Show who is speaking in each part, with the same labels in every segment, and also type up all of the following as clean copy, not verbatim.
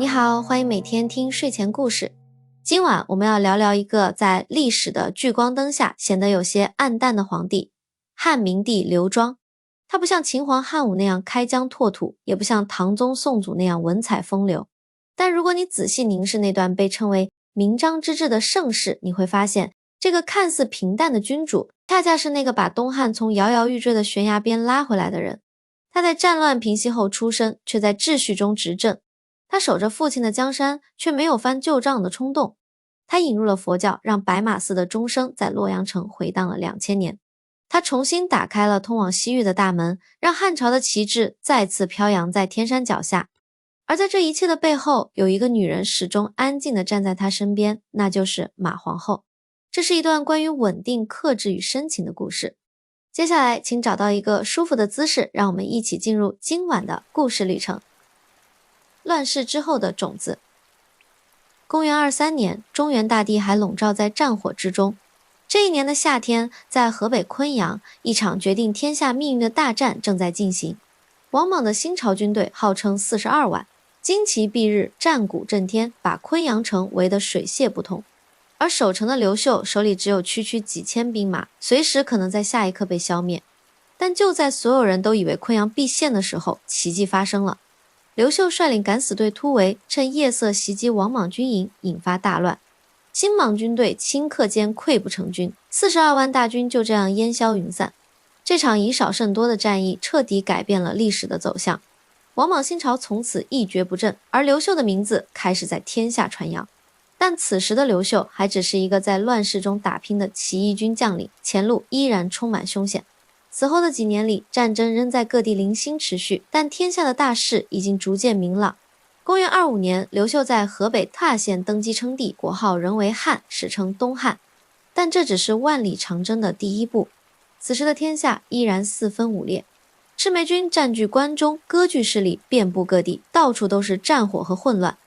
Speaker 1: 你好，欢迎每天听睡前故事。今晚我们要聊聊一个在历史的聚光灯下显得有些暗淡的皇帝——汉明帝刘庄。他不像秦皇汉武那样开疆拓土，也不像唐宗宋祖那样文采风流。但如果你仔细凝视那段被称为明章之治的盛世，你会发现，这个看似平淡的君主，恰恰是那个把东汉从摇摇欲坠的悬崖边拉回来的人。他在战乱平息后出生，却在秩序中执政。他守着父亲的江山，却没有翻旧账的冲动。他引入了佛教，让白马寺的钟声在洛阳城回荡了2000年。他重新打开了通往西域的大门，让汉朝的旗帜再次飘扬在天山脚下。而在这一切的背后，有一个女人始终安静地站在他身边，那就是马皇后。这是一段关于稳定、克制与深情的故事。接下来，请找到一个舒服的姿势，让我们一起进入今晚的故事旅程。乱世之后的种子。公元23年，中原大地还笼罩在战火之中。这一年的夏天，在河北昆阳，一场决定天下命运的大战正在进行。王莽的新朝军队号称42万，旌旗蔽日，战鼓震天，把昆阳城围得水泄不通。而守城的刘秀手里只有区区几千兵马，随时可能在下一刻被消灭。但就在所有人都以为昆阳必陷的时候，奇迹发生了。刘秀率领敢死队突围，趁夜色袭击王莽军营，引发大乱。新莽军队顷刻间溃不成军，42万大军就这样烟消云散。这场以少胜多的战役彻底改变了历史的走向。王莽新朝从此一蹶不振，而刘秀的名字开始在天下传扬。但此时的刘秀还只是一个在乱世中打拼的起义军将领，前路依然充满凶险。此后的几年里，战争仍在各地零星持续，但天下的大势已经逐渐明朗。公元25年，刘秀在河北踏县登基称帝，国号仍为汉，史称东汉。但这只是万里长征的第一步。此时的天下依然四分五裂，赤眉军占据关中，割据势力遍布各地，到处都是战火和混乱。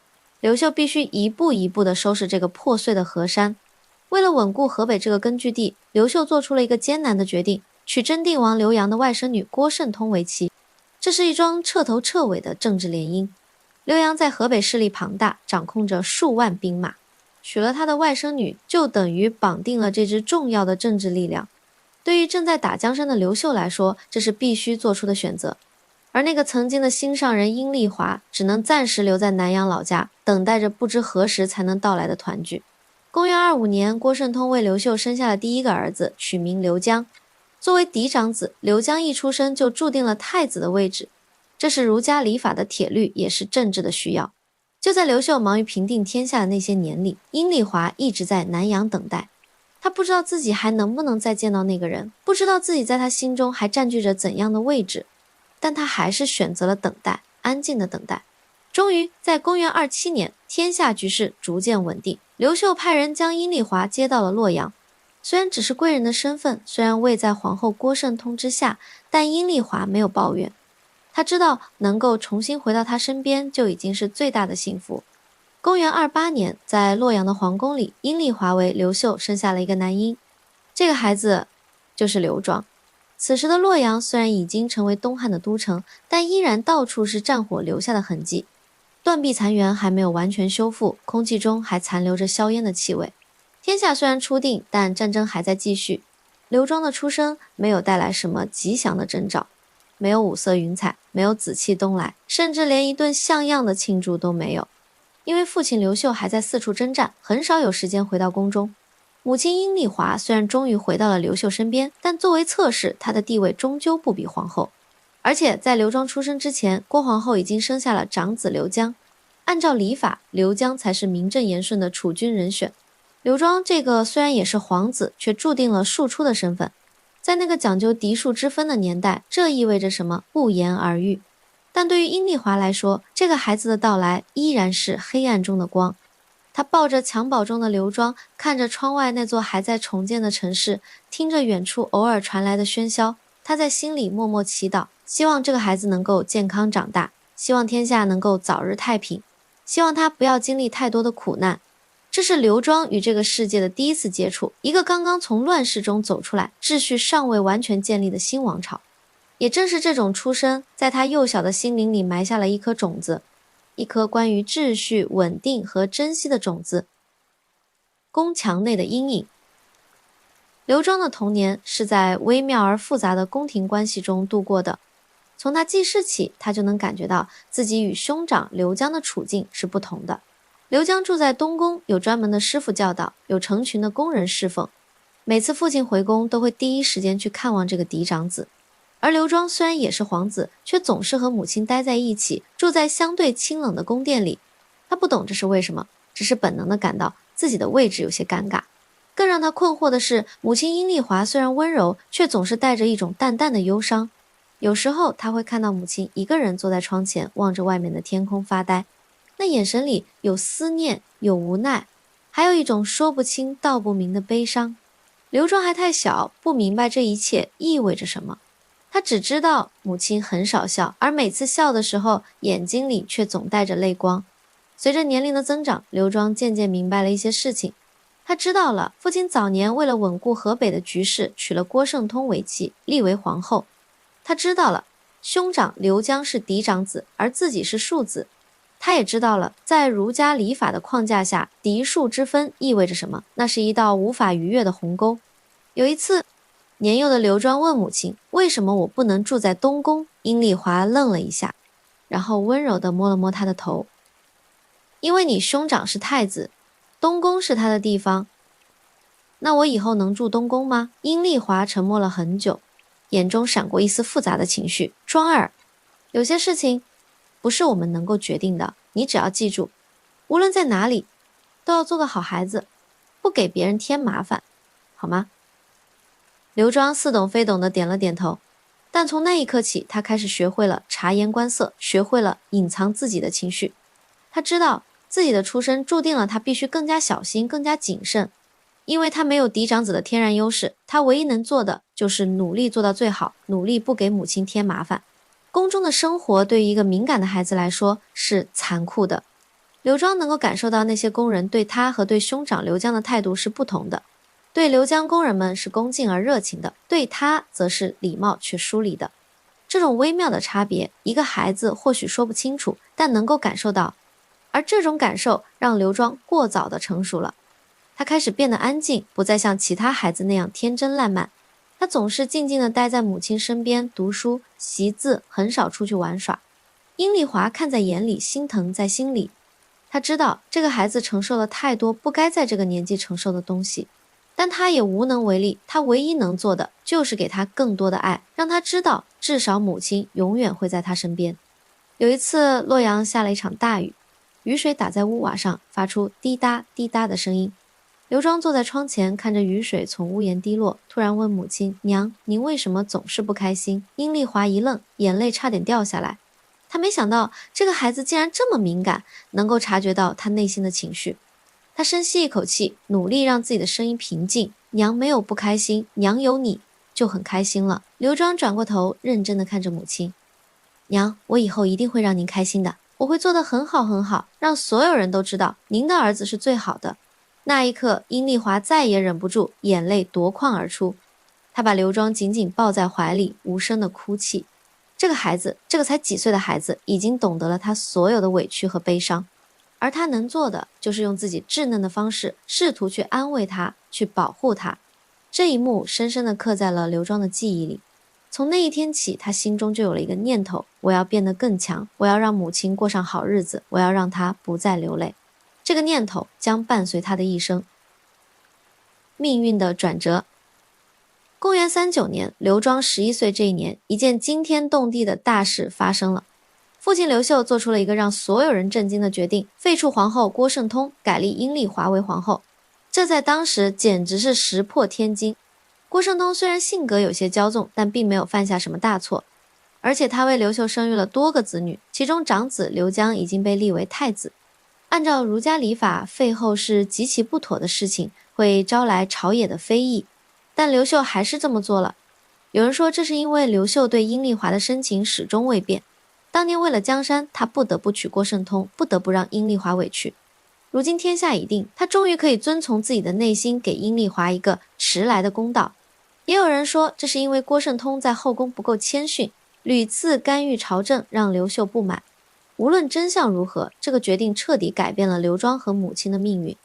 Speaker 1: 刘秀必须一步一步地收拾这个破碎的河山。为了稳固河北这个根据地，刘秀做出了一个艰难的决定，娶真定王刘阳的外甥女郭圣通为妻。这是一桩彻头彻尾的政治联姻。刘阳在河北势力庞大，掌控着数万兵马，娶了他的外甥女，就等于绑定了这支重要的政治力量。对于正在打江山的刘秀来说，这是必须做出的选择。而那个曾经的心上人阴丽华，只能暂时留在南阳老家，等待着不知何时才能到来的团聚。公元25年，郭圣通为刘秀生下了第一个儿子，取名刘江。作为嫡长子，刘江一出生就注定了太子的位置，这是儒家礼法的铁律，也是政治的需要。就在刘秀忙于平定天下的那些年里，阴丽华一直在南阳等待。他不知道自己还能不能再见到那个人，不知道自己在他心中还占据着怎样的位置，但他还是选择了等待，安静的等待。终于在公元27年，天下局势逐渐稳定，刘秀派人将阴丽华接到了洛阳。虽然只是贵人的身份，虽然位在皇后郭圣通之下，但阴丽华没有抱怨。他知道能够重新回到他身边就已经是最大的幸福。公元28年，在洛阳的皇宫里，阴丽华为刘秀生下了一个男婴，这个孩子就是刘庄。此时的洛阳虽然已经成为东汉的都城，但依然到处是战火留下的痕迹，断壁残垣还没有完全修复，空气中还残留着硝烟的气味。天下虽然初定，但战争还在继续。刘庄的出生没有带来什么吉祥的征兆，没有五色云彩，没有紫气东来，甚至连一顿像样的庆祝都没有。因为父亲刘秀还在四处征战，很少有时间回到宫中。母亲阴丽华虽然终于回到了刘秀身边，但作为侧室，她的地位终究不比皇后。而且在刘庄出生之前，郭皇后已经生下了长子刘江。按照礼法，刘江才是名正言顺的储君人选。刘庄这个虽然也是皇子，却注定了庶出的身份。在那个讲究嫡庶之分的年代，这意味着什么？不言而喻。但对于阴丽华来说，这个孩子的到来依然是黑暗中的光。他抱着襁褓中的刘庄，看着窗外那座还在重建的城市，听着远处偶尔传来的喧嚣，他在心里默默祈祷，希望这个孩子能够健康长大，希望天下能够早日太平，希望他不要经历太多的苦难。这是刘庄与这个世界的第一次接触，一个刚刚从乱世中走出来，秩序尚未完全建立的新王朝。也正是这种出身，在他幼小的心灵里埋下了一颗种子。一颗关于秩序、稳定和珍惜的种子。宫墙内的阴影。刘庄的童年是在微妙而复杂的宫廷关系中度过的。从他记事起，他就能感觉到自己与兄长刘江的处境是不同的。刘江住在东宫，有专门的师傅教导，有成群的宫人侍奉。每次父亲回宫，都会第一时间去看望这个嫡长子。而刘庄虽然也是皇子，却总是和母亲待在一起，住在相对清冷的宫殿里。他不懂这是为什么，只是本能地感到自己的位置有些尴尬。更让他困惑的是，母亲阴丽华虽然温柔，却总是带着一种淡淡的忧伤。有时候他会看到母亲一个人坐在窗前，望着外面的天空发呆，那眼神里有思念，有无奈，还有一种说不清道不明的悲伤。刘庄还太小，不明白这一切意味着什么。他只知道母亲很少笑，而每次笑的时候，眼睛里却总带着泪光。随着年龄的增长，刘庄渐渐明白了一些事情。他知道了，父亲早年为了稳固河北的局势，娶了郭圣通为妻，立为皇后。他知道了，兄长刘江是嫡长子，而自己是庶子。他也知道了，在儒家礼法的框架下，嫡庶之分意味着什么，那是一道无法逾越的鸿沟。有一次，年幼的刘庄问母亲，为什么我不能住在东宫？阴丽华愣了一下，然后温柔地摸了摸他的头。因为你兄长是太子，东宫是他的地方。那我以后能住东宫吗？阴丽华沉默了很久，眼中闪过一丝复杂的情绪。庄儿，有些事情不是我们能够决定的，你只要记住，无论在哪里，都要做个好孩子，不给别人添麻烦，好吗？刘庄似懂非懂地点了点头，但从那一刻起，他开始学会了察言观色，学会了隐藏自己的情绪。他知道自己的出身注定了他必须更加小心，更加谨慎，因为他没有嫡长子的天然优势，他唯一能做的就是努力做到最好，努力不给母亲添麻烦。宫中的生活对于一个敏感的孩子来说是残酷的。刘庄能够感受到那些宫人对他和对兄长刘江的态度是不同的。对刘江宫人们是恭敬而热情的，对他则是礼貌却疏离的。这种微妙的差别，一个孩子或许说不清楚，但能够感受到。而这种感受让刘庄过早的成熟了。他开始变得安静，不再像其他孩子那样天真烂漫。他总是静静地待在母亲身边读书习字，很少出去玩耍。阴丽华看在眼里，心疼在心里。他知道这个孩子承受了太多不该在这个年纪承受的东西，但他也无能为力。他唯一能做的就是给他更多的爱，让他知道至少母亲永远会在他身边。有一次洛阳下了一场大雨，雨水打在屋瓦上，发出滴答滴答的声音。刘庄坐在窗前，看着雨水从屋檐滴落，突然问母亲：娘，您为什么总是不开心？阴丽华一愣，眼泪差点掉下来。他没想到这个孩子竟然这么敏感，能够察觉到他内心的情绪。他深吸一口气，努力让自己的声音平静。娘没有不开心，娘有你就很开心了。刘庄转过头，认真地看着母亲。娘，我以后一定会让您开心的，我会做得很好很好，让所有人都知道您的儿子是最好的。那一刻，阴丽华再也忍不住，眼泪夺眶而出。她把刘庄紧紧抱在怀里，无声的哭泣。这个孩子，这个才几岁的孩子，已经懂得了他所有的委屈和悲伤，而他能做的就是用自己稚嫩的方式，试图去安慰他，去保护他。这一幕深深地刻在了刘庄的记忆里。从那一天起，他心中就有了一个念头：我要变得更强，我要让母亲过上好日子，我要让她不再流泪。这个念头将伴随他的一生。命运的转折。公元39年，刘庄11岁这一年，一件惊天动地的大事发生了。父亲刘秀做出了一个让所有人震惊的决定，废黜皇后郭圣通，改立阴丽华为皇后。这在当时简直是石破天惊。郭圣通虽然性格有些骄纵，但并没有犯下什么大错，而且他为刘秀生育了多个子女，其中长子刘江已经被立为太子。按照儒家礼法，废后是极其不妥的事情，会招来朝野的非议，但刘秀还是这么做了。有人说这是因为刘秀对阴丽华的深情始终未变，当年为了江山，他不得不娶郭圣通，不得不让阴丽华委屈。如今天下已定，他终于可以遵从自己的内心，给阴丽华一个迟来的公道。也有人说这是因为郭圣通在后宫不够谦逊，屡次干预朝政，让刘秀不满。无论真相如何，这个决定彻底改变了刘庄和母亲的命运。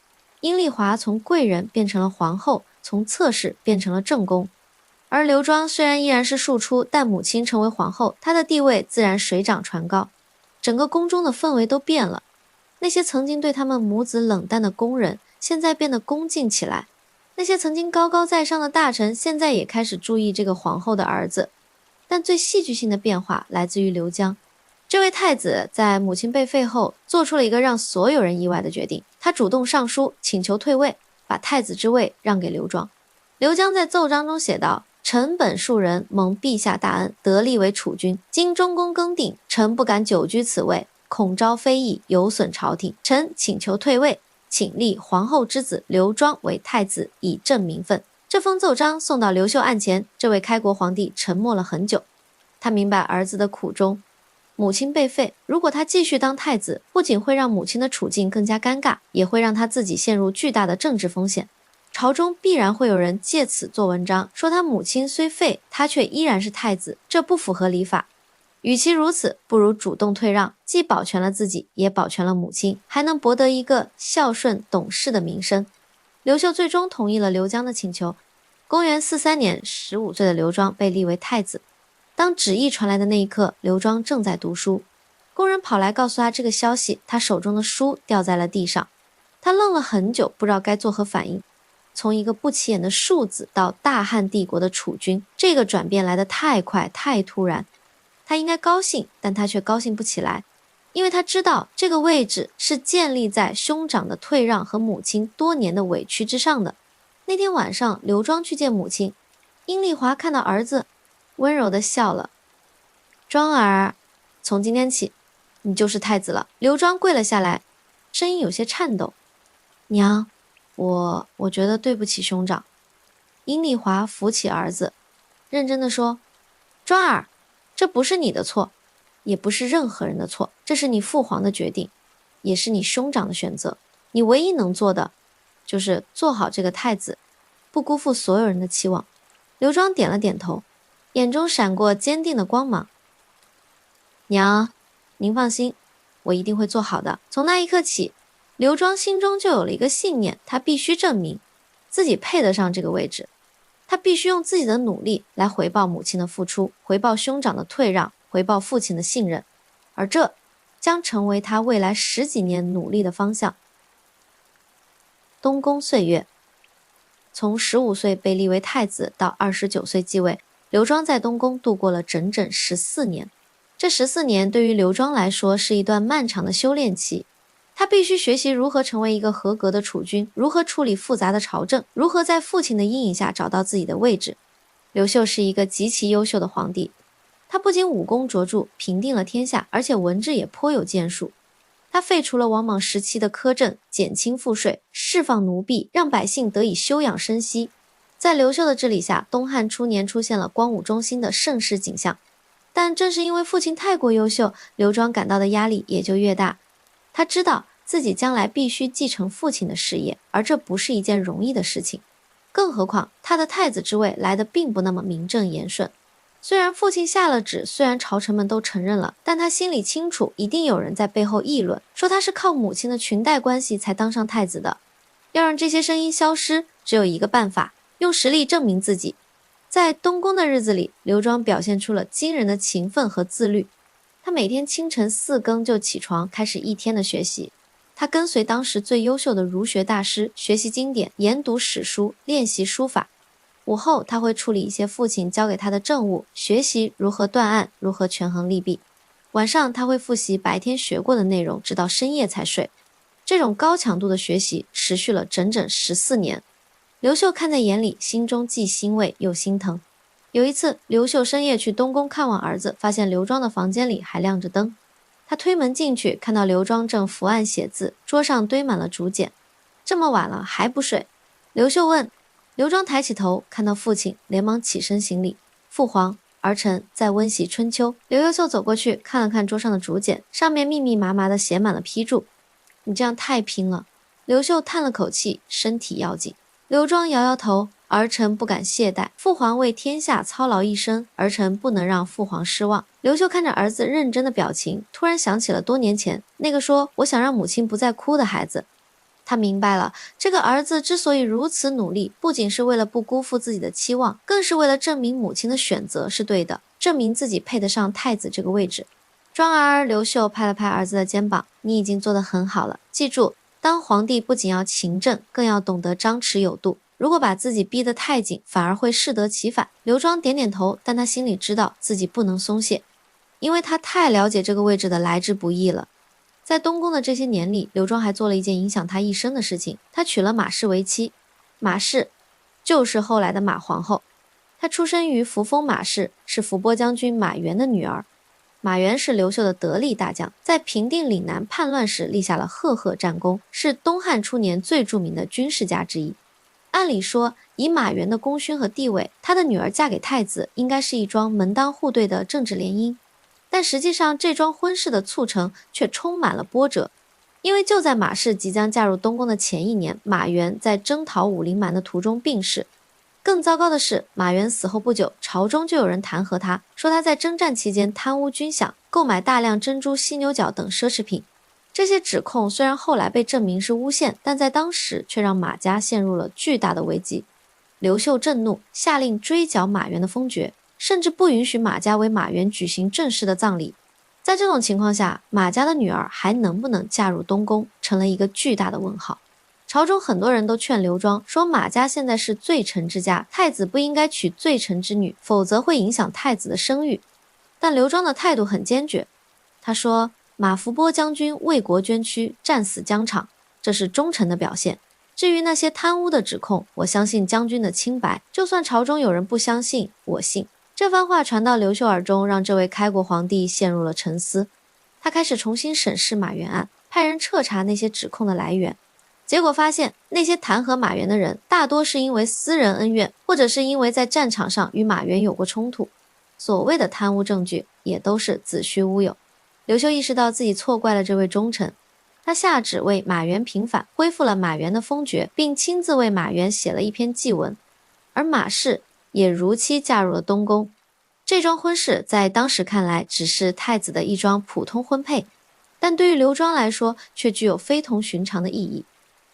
Speaker 1: 阴丽华从贵人变成了皇后，从侧室变成了正宫。而刘庄虽然依然是庶出，但母亲成为皇后，她的地位自然水涨船高，整个宫中的氛围都变了。那些曾经对他们母子冷淡的宫人，现在变得恭敬起来；那些曾经高高在上的大臣，现在也开始注意这个皇后的儿子。但最戏剧性的变化来自于刘江。这位太子在母亲被废后，做出了一个让所有人意外的决定，他主动上书请求退位，把太子之位让给刘庄。刘江在奏章中写道：臣本庶人，蒙陛下大恩，得立为储君。今中宫更定，臣不敢久居此位，恐招非议，有损朝廷。臣请求退位，请立皇后之子刘庄为太子，以正名分。这封奏章送到刘秀案前，这位开国皇帝沉默了很久。他明白儿子的苦衷，母亲被废，如果他继续当太子，不仅会让母亲的处境更加尴尬，也会让他自己陷入巨大的政治风险。朝中必然会有人借此做文章，说他母亲虽废，他却依然是太子，这不符合礼法。与其如此，不如主动退让，既保全了自己，也保全了母亲，还能博得一个孝顺懂事的名声。刘秀最终同意了刘江的请求。公元43年，15岁的刘庄被立为太子。当旨意传来的那一刻，刘庄正在读书。工人跑来告诉他这个消息，他手中的书掉在了地上。他愣了很久，不知道该作何反应。从一个不起眼的庶子到大汉帝国的储君，这个转变来得太快太突然。他应该高兴，但他却高兴不起来，因为他知道这个位置是建立在兄长的退让和母亲多年的委屈之上的。那天晚上，刘庄去见母亲，阴丽华看到儿子，温柔地笑了。庄儿，从今天起，你就是太子了。刘庄跪了下来，声音有些颤抖。娘，我觉得对不起兄长。阴丽华扶起儿子，认真地说：庄儿，这不是你的错，也不是任何人的错，这是你父皇的决定，也是你兄长的选择。你唯一能做的就是做好这个太子，不辜负所有人的期望。刘庄点了点头，眼中闪过坚定的光芒。娘，您放心，我一定会做好的。从那一刻起，刘庄心中就有了一个信念，他必须证明自己配得上这个位置，他必须用自己的努力来回报母亲的付出，回报兄长的退让，回报父亲的信任，而这将成为他未来10几年努力的方向。东宫岁月，从15岁被立为太子到29岁继位，刘庄在东宫度过了整整14年。这14年对于刘庄来说是一段漫长的修炼期，他必须学习如何成为一个合格的储君，如何处理复杂的朝政，如何在父亲的阴影下找到自己的位置。刘秀是一个极其优秀的皇帝，他不仅武功卓著，平定了天下，而且文治也颇有建树。他废除了王莽时期的苛政，减轻赋税，释放奴婢，让百姓得以休养生息。在刘秀的治理下，东汉初年出现了光武中兴的盛世景象。但正是因为父亲太过优秀，刘庄感到的压力也就越大。他知道自己将来必须继承父亲的事业，而这不是一件容易的事情。更何况他的太子之位来得并不那么名正言顺。虽然父亲下了旨，虽然朝臣们都承认了，但他心里清楚，一定有人在背后议论，说他是靠母亲的裙带关系才当上太子的。要让这些声音消失，只有一个办法，用实力证明自己。在东宫的日子里，刘庄表现出了惊人的勤奋和自律。他每天清晨4更就起床，开始一天的学习。他跟随当时最优秀的儒学大师学习经典，研读史书，练习书法。午后他会处理一些父亲交给他的政务，学习如何断案，如何权衡利弊。晚上他会复习白天学过的内容，直到深夜才睡。这种高强度的学习持续了整整14年。刘秀看在眼里，心中既欣慰又心疼。有一次，刘秀深夜去东宫看望儿子，发现刘庄的房间里还亮着灯。他推门进去，看到刘庄正伏案写字，桌上堆满了竹简。这么晚了还不睡？刘秀问。刘庄抬起头，看到父亲，连忙起身行礼：父皇，儿臣在温习春秋。刘幼秀走过去，看了看桌上的竹简，上面密密麻麻地写满了批注。你这样太拼了。刘秀叹了口气，身体要紧。刘庄摇摇头，儿臣不敢懈怠，父皇为天下操劳一生，儿臣不能让父皇失望。刘秀看着儿子认真的表情，突然想起了多年前那个说我想让母亲不再哭的孩子。他明白了，这个儿子之所以如此努力，不仅是为了不辜负自己的期望，更是为了证明母亲的选择是对的，证明自己配得上太子这个位置。庄儿，刘秀拍了拍儿子的肩膀，你已经做得很好了，记住，当皇帝不仅要勤政，更要懂得张弛有度。如果把自己逼得太紧，反而会适得其反。刘庄点点头，但他心里知道自己不能松懈，因为他太了解这个位置的来之不易了。在东宫的这些年里，刘庄还做了一件影响他一生的事情，他娶了马氏为妻。马氏就是后来的马皇后，她出生于扶风马氏，是伏波将军马援的女儿。马援是刘秀的得力大将，在平定岭南叛乱时立下了赫赫战功，是东汉初年最著名的军事家之一。按理说，以马援的功勋和地位，他的女儿嫁给太子，应该是一桩门当户对的政治联姻。但实际上，这桩婚事的促成却充满了波折，因为就在马氏即将嫁入东宫的前一年，马援在征讨武陵蛮的途中病逝。更糟糕的是，马援死后不久，朝中就有人弹劾他，说他在征战期间贪污军饷，购买大量珍珠、犀牛角等奢侈品。这些指控虽然后来被证明是诬陷，但在当时却让马家陷入了巨大的危机。刘秀震怒，下令追缴马援的封爵，甚至不允许马家为马援举行正式的葬礼。在这种情况下，马家的女儿还能不能嫁入东宫，成了一个巨大的问号。朝中很多人都劝刘庄说，马家现在是罪臣之家，太子不应该娶罪臣之女，否则会影响太子的声誉。但刘庄的态度很坚决，他说马伏波将军为国捐躯，战死疆场，这是忠臣的表现。至于那些贪污的指控，我相信将军的清白，就算朝中有人不相信，我信。这番话传到刘秀耳中，让这位开国皇帝陷入了沉思。他开始重新审视马援案，派人彻查那些指控的来源。结果发现，那些弹劾马援的人大多是因为私人恩怨，或者是因为在战场上与马援有过冲突。所谓的贪污证据也都是子虚乌有。刘秀意识到自己错怪了这位忠臣，他下旨为马援平反，恢复了马援的封爵，并亲自为马援写了一篇祭文。而马氏也如期嫁入了东宫。这桩婚事在当时看来只是太子的一桩普通婚配，但对于刘庄来说却具有非同寻常的意义。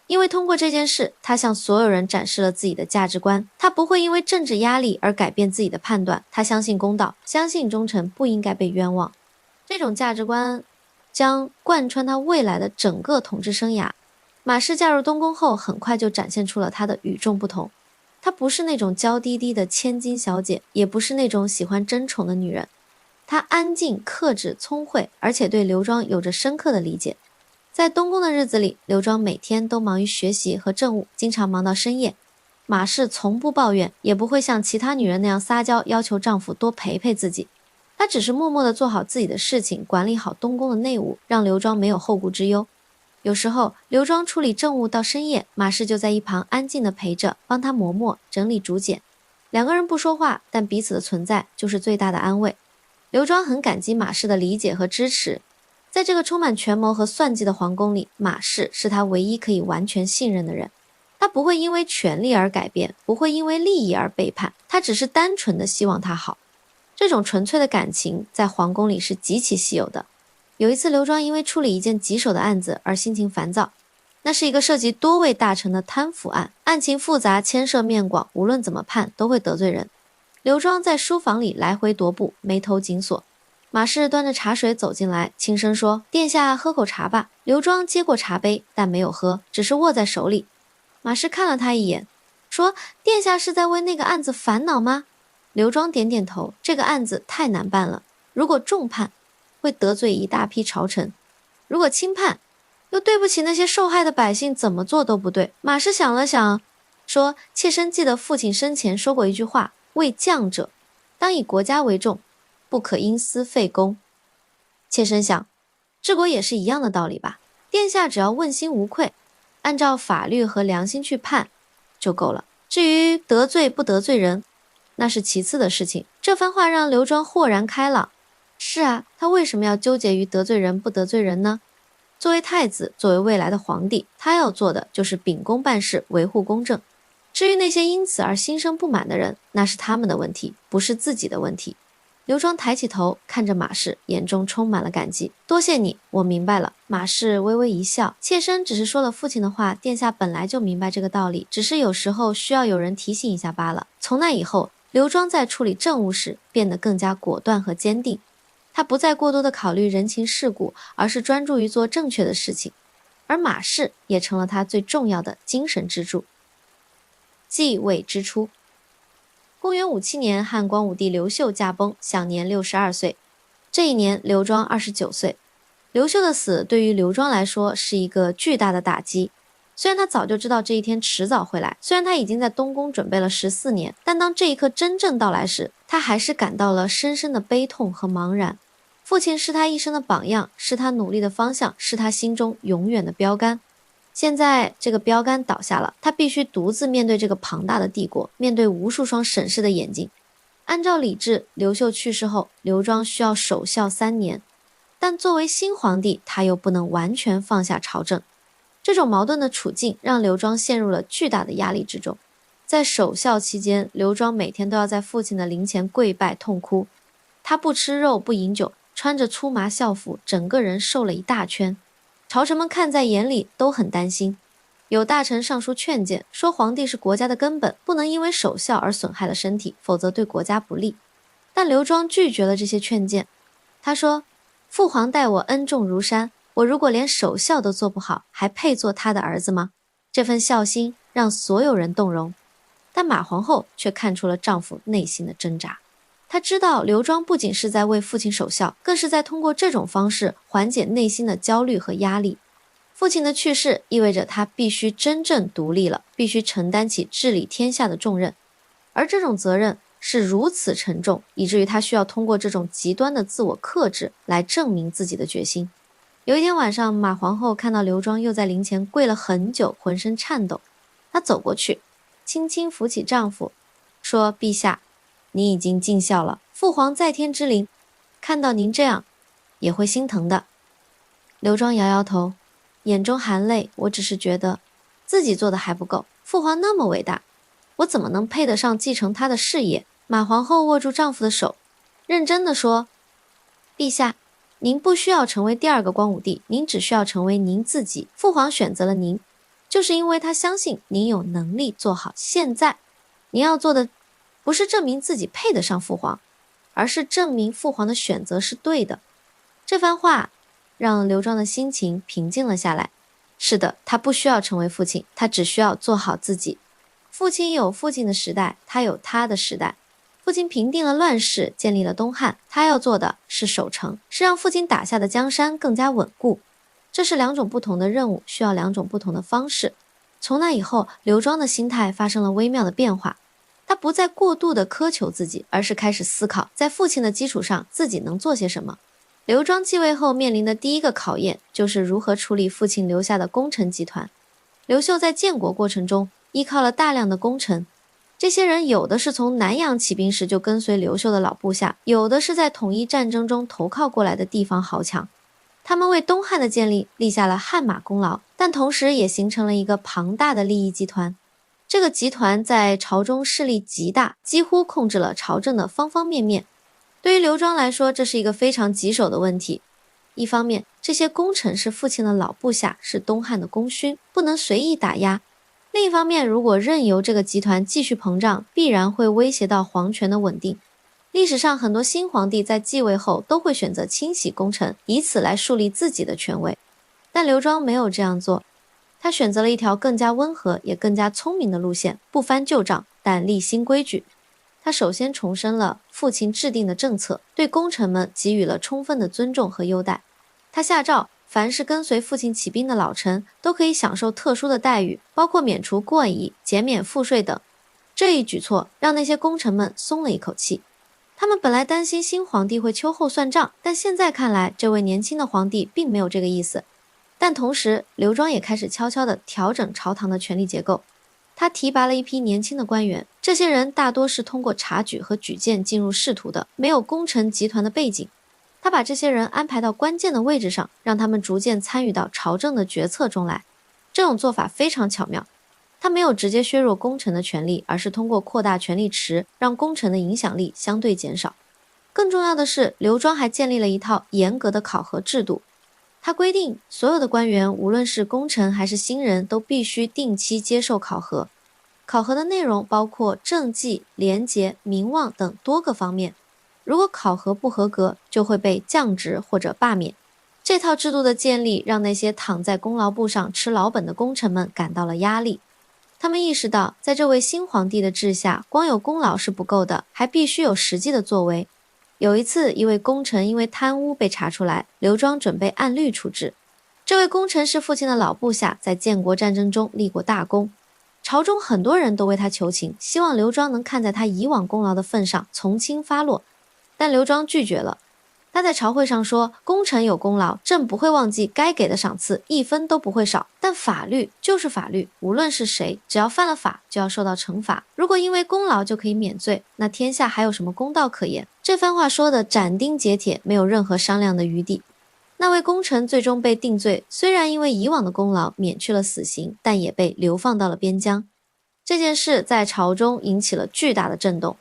Speaker 1: 因为通过这件事，他向所有人展示了自己的价值观，他不会因为政治压力而改变自己的判断，他相信公道，相信忠臣不应该被冤枉。这种价值观将贯穿他未来的整个统治生涯。马氏嫁入东宫后，很快就展现出了她的与众不同。她不是那种娇滴滴的千金小姐，也不是那种喜欢争宠的女人。她安静、克制、聪慧，而且对刘庄有着深刻的理解。在东宫的日子里，刘庄每天都忙于学习和政务，经常忙到深夜。马氏从不抱怨，也不会像其他女人那样撒娇，要求丈夫多陪陪自己。她只是默默地做好自己的事情，管理好东宫的内务，让刘庄没有后顾之忧。有时候，刘庄处理政务到深夜，马氏就在一旁安静地陪着，帮她磨墨、整理竹简。两个人不说话，但彼此的存在就是最大的安慰。刘庄很感激马氏的理解和支持。在这个充满权谋和算计的皇宫里，马氏是他唯一可以完全信任的人。他不会因为权力而改变，不会因为利益而背叛，他只是单纯的希望他好。这种纯粹的感情在皇宫里是极其稀有的。有一次，刘庄因为处理一件棘手的案子而心情烦躁，那是一个涉及多位大臣的贪腐案，案情复杂，牵涉面广，无论怎么判都会得罪人。刘庄在书房里来回踱步，眉头紧锁。马氏端着茶水走进来，轻声说：“殿下喝口茶吧。”刘庄接过茶杯，但没有喝，只是握在手里。马氏看了他一眼，说：“殿下是在为那个案子烦恼吗？”刘庄点点头，这个案子太难办了，如果重判，会得罪一大批朝臣；如果轻判，又对不起那些受害的百姓，怎么做都不对。马氏想了想，说：“妾身记得父亲生前说过一句话，为将者，当以国家为重，不可因私废公。”妾身想，治国也是一样的道理吧。殿下只要问心无愧，按照法律和良心去判就够了。至于得罪不得罪人，那是其次的事情。这番话让刘庄豁然开朗。是啊，他为什么要纠结于得罪人不得罪人呢？作为太子，作为未来的皇帝，他要做的就是秉公办事，维护公正。至于那些因此而心生不满的人，那是他们的问题，不是自己的问题。刘庄抬起头看着马氏，眼中充满了感激。多谢你，我明白了。马氏微微一笑，妾身只是说了父亲的话，殿下本来就明白这个道理，只是有时候需要有人提醒一下罢了。从那以后，刘庄在处理政务时变得更加果断和坚定，他不再过多的考虑人情世故，而是专注于做正确的事情。而马氏也成了他最重要的精神支柱。继位之初，公元57年，汉光武帝刘秀驾崩，享年62岁。这一年，刘庄29岁。刘秀的死对于刘庄来说是一个巨大的打击。虽然他早就知道这一天迟早会来，虽然他已经在东宫准备了14年，但当这一刻真正到来时，他还是感到了深深的悲痛和茫然。父亲是他一生的榜样，是他努力的方向，是他心中永远的标杆。现在这个标杆倒下了，他必须独自面对这个庞大的帝国，面对无数双审视的眼睛。按照礼制，刘秀去世后，刘庄需要守孝3年，但作为新皇帝，他又不能完全放下朝政。这种矛盾的处境让刘庄陷入了巨大的压力之中。在守孝期间，刘庄每天都要在父亲的灵前跪拜痛哭。他不吃肉，不饮酒，穿着粗麻校服，整个人瘦了一大圈。朝臣们看在眼里，都很担心。有大臣上书劝谏，说皇帝是国家的根本，不能因为守孝而损害了身体，否则对国家不利。但刘庄拒绝了这些劝谏。他说，父皇待我恩重如山，我如果连守孝都做不好，还配做他的儿子吗？这份孝心让所有人动容。但马皇后却看出了丈夫内心的挣扎。她知道刘庄不仅是在为父亲守孝，更是在通过这种方式缓解内心的焦虑和压力。父亲的去世意味着他必须真正独立了，必须承担起治理天下的重任。而这种责任是如此沉重，以至于他需要通过这种极端的自我克制来证明自己的决心。有一天晚上，马皇后看到刘庄又在灵前跪了很久，浑身颤抖。她走过去，轻轻扶起丈夫，说：“陛下，你已经尽孝了，父皇在天之灵，看到您这样，也会心疼的。”刘庄摇摇头，眼中含泪，我只是觉得自己做的还不够，父皇那么伟大，我怎么能配得上继承他的事业？马皇后握住丈夫的手，认真地说：“陛下，您不需要成为第2个光武帝，您只需要成为您自己。父皇选择了您，就是因为他相信您有能力做好。现在，您要做的不是证明自己配得上父皇，而是证明父皇的选择是对的。”这番话让刘庄的心情平静了下来。是的，他不需要成为父亲，他只需要做好自己。父亲有父亲的时代，他有他的时代。父亲平定了乱世，建立了东汉，他要做的是守城，是让父亲打下的江山更加稳固。这是2种不同的任务，需要2种不同的方式。从那以后，刘庄的心态发生了微妙的变化。他不再过度的苛求自己，而是开始思考，在父亲的基础上，自己能做些什么。刘庄继位后面临的第一个考验，就是如何处理父亲留下的功臣集团。刘秀在建国过程中依靠了大量的功臣，这些人有的是从南阳起兵时就跟随刘秀的老部下，有的是在统一战争中投靠过来的地方豪强。他们为东汉的建立立下了汗马功劳，但同时也形成了一个庞大的利益集团。这个集团在朝中势力极大，几乎控制了朝政的方方面面。对于刘庄来说，这是一个非常棘手的问题。一方面，这些功臣是父亲的老部下，是东汉的功勋，不能随意打压。另一方面，如果任由这个集团继续膨胀，必然会威胁到皇权的稳定。历史上很多新皇帝在继位后都会选择清洗功臣，以此来树立自己的权威。但刘庄没有这样做，他选择了一条更加温和也更加聪明的路线，不翻旧账，但立新规矩。他首先重申了父亲制定的政策，对功臣们给予了充分的尊重和优待。他下诏，凡是跟随父亲起兵的老臣都可以享受特殊的待遇，包括免除过役、减免赋税等。这一举措让那些功臣们松了一口气。他们本来担心新皇帝会秋后算账，但现在看来，这位年轻的皇帝并没有这个意思。但同时，刘庄也开始悄悄地调整朝堂的权力结构。他提拔了一批年轻的官员，这些人大多是通过察举和举荐进入仕途的，没有功臣集团的背景。他把这些人安排到关键的位置上，让他们逐渐参与到朝政的决策中来。这种做法非常巧妙，他没有直接削弱功臣的权力，而是通过扩大权力池，让功臣的影响力相对减少。更重要的是，刘庄还建立了一套严格的考核制度。他规定，所有的官员，无论是功臣还是新人，都必须定期接受考核。考核的内容包括政绩、廉洁、名望等多个方面。如果考核不合格，就会被降职或者罢免。这套制度的建立，让那些躺在功劳簿上吃老本的功臣们感到了压力。他们意识到，在这位新皇帝的治下，光有功劳是不够的，还必须有实际的作为。有一次，一位功臣因为贪污被查出来，刘庄准备按律处置。这位功臣是父亲的老部下，在建国战争中立过大功。朝中很多人都为他求情，希望刘庄能看在他以往功劳的份上从轻发落，但刘庄拒绝了。他在朝会上说，功臣有功劳，朕不会忘记该给的赏赐，一分都不会少。但法律就是法律，无论是谁，只要犯了法，就要受到惩罚。如果因为功劳就可以免罪，那天下还有什么公道可言？这番话说的斩钉截铁，没有任何商量的余地。那位功臣最终被定罪，虽然因为以往的功劳免去了死刑，但也被流放到了边疆。这件事在朝中引起了巨大的震动。